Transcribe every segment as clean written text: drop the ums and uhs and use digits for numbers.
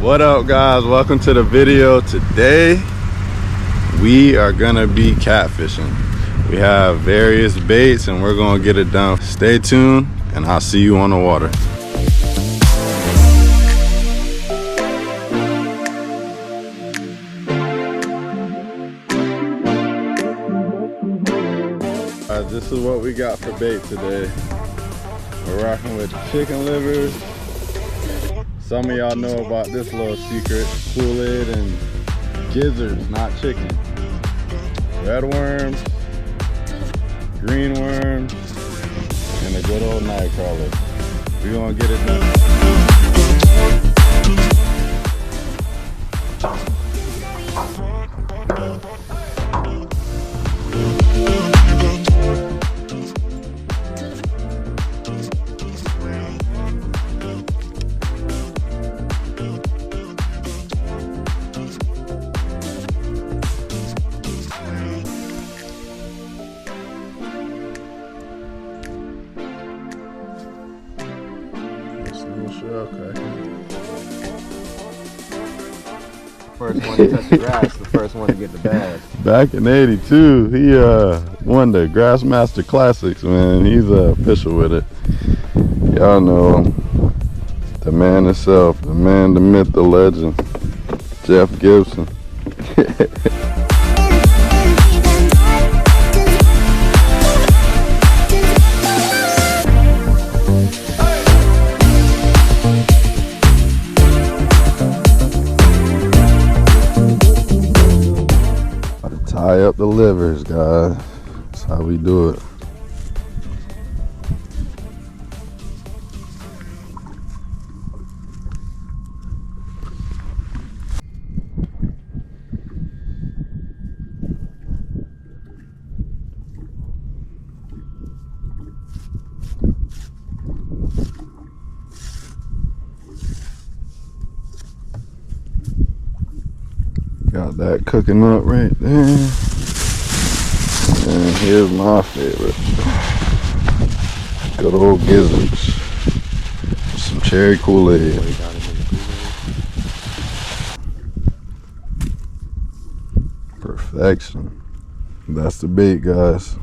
What up, guys? Welcome to the video. Today we are gonna be catfishing. We have various baits and we're gonna get it done. Stay tuned and I'll see you on the water. Alright, this is what we got for bait today. We're rocking with chicken livers. Some of y'all know about this little secret. Kool-Aid and gizzards, not chicken. Red worms, green worms, and a good old night crawler. We're gonna get it done. Okay. First one to touch the grass, the first one to get the bag. Back in '82, he won the Grassmaster Classics, man. He's official with it. Y'all know him. The man himself, the man, the myth, the legend, Jeff Gibson. Tie up the livers, guys. That's how we do it. Got that cooking up right there. And here's my favorite. Good old gizzards. Some cherry Kool-Aid. Perfection. That's the bait, guys.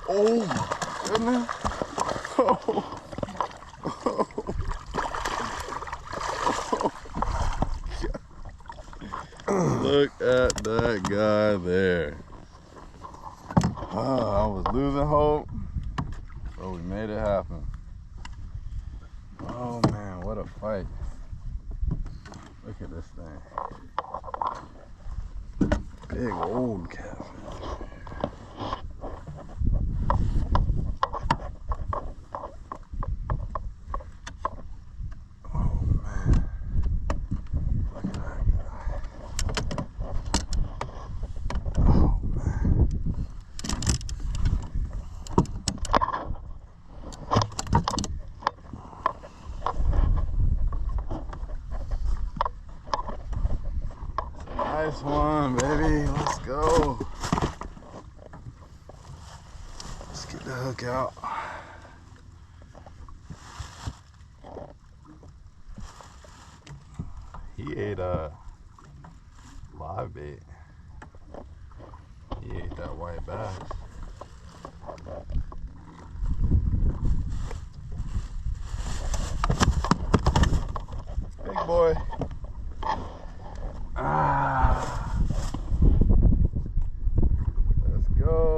Oh my goodness. Oh. Look at that guy there. I was losing hope, but we made it happen. Oh man, what a fight. Look at this thing. Big old catfish. Nice one, baby. Let's go. Let's get the hook out. He ate a live bait. He ate that white bass. Big boy. Let's go.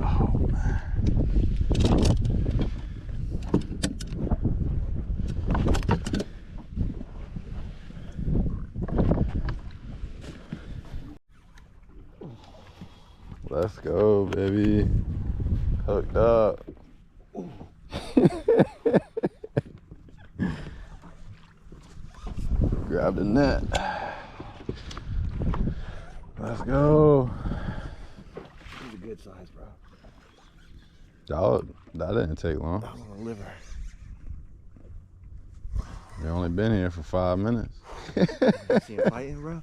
Oh, man. Let's go, baby. Hooked up. Grab the net. Let's go. He's a good size, bro. Dog, that didn't take long. That was on a liver. We only been here for 5 minutes. You see him fighting, bro?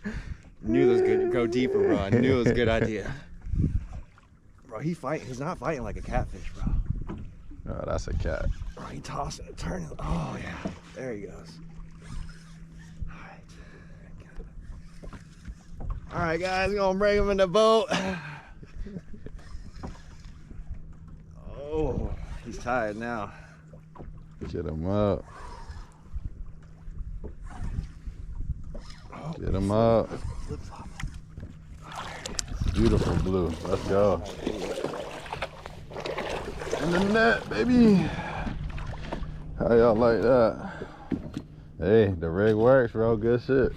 Knew it was good to go deeper, bro. I knew it was a good idea. Bro, he's not fighting like a catfish, bro. Oh, that's a cat. Bro, he tossing and turning. Oh, yeah. There he goes. All right, guys, gonna bring him in the boat. Oh, he's tired now. Get him up. Get him up. Beautiful blue. Let's go. In the net, baby. How y'all like that? Hey, the rig works, bro. Good shit.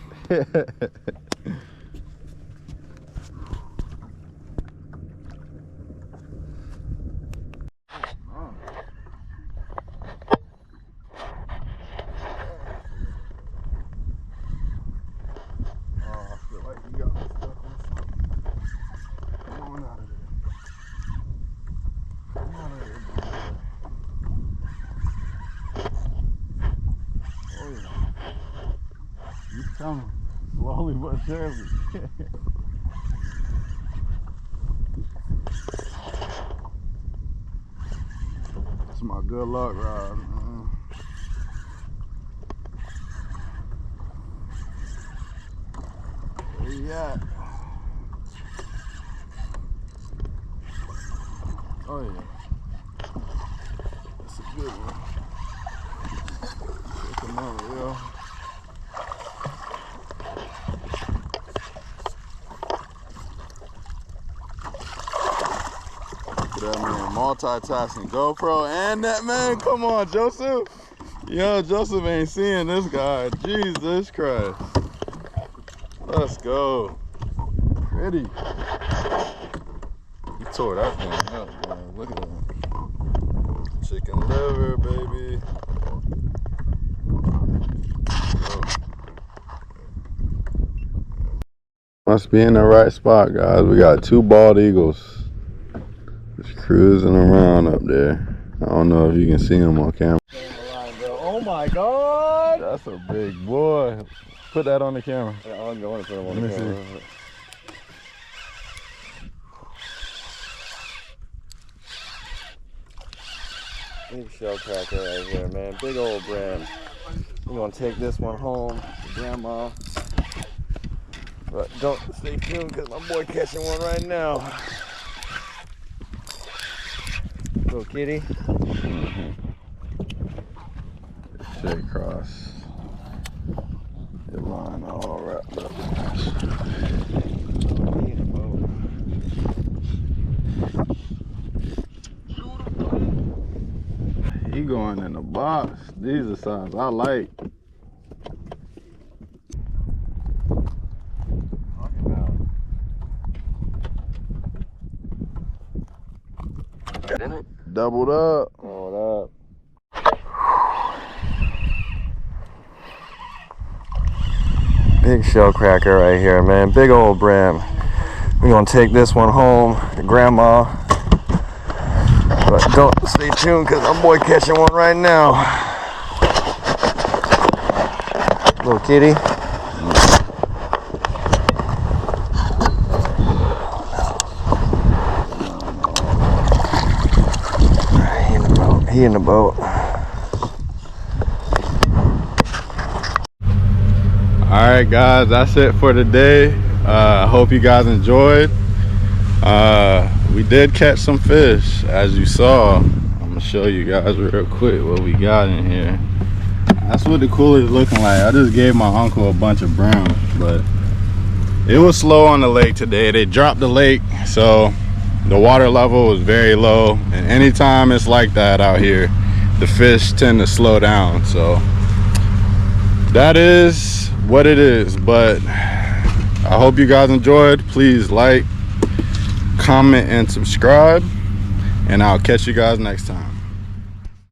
Coming slowly but surely. That's my good luck rod, man. Where you at? Oh yeah, that's a good one. Come on, yo. That man multitasking, GoPro and that man. Come on, Joseph. Yo, Joseph ain't seeing this guy. Jesus Christ. Let's go. Pretty. He tore that thing up, man. Look at that. Chicken liver, baby. Must be in the right spot, guys. We got 2 bald eagles. Just cruising around up there. I don't know if you can see him on camera. Oh my God! That's a big boy. Put that on the camera. Yeah, I'm going to put him on the camera. Big shell cracker right here, man. Big old brand. We're gonna take this one home to Grandma. But don't stay tuned because my boy catching one right now. Little kitty. Shit cross. Your line all wrapped up. He going in the box. These are signs I like. In it? Doubled up. Hold up. Big shell cracker right here, man. Big old bram. We're gonna take this one home to Grandma. But don't stay tuned because my boy catching one right now. Little kitty. He in the boat. Alright guys, that's it for today. I hope you guys enjoyed. We did catch some fish, as you saw. I'm gonna show you guys real quick what we got in here. That's what the cooler's looking like. I just gave my uncle a bunch of brown, but it was slow on the lake today. They dropped the lake, so the water level was very low, and anytime it's like that out here, the fish tend to slow down. So that is what it is. But I hope you guys enjoyed. Please like, comment, and subscribe, and I'll catch you guys next time.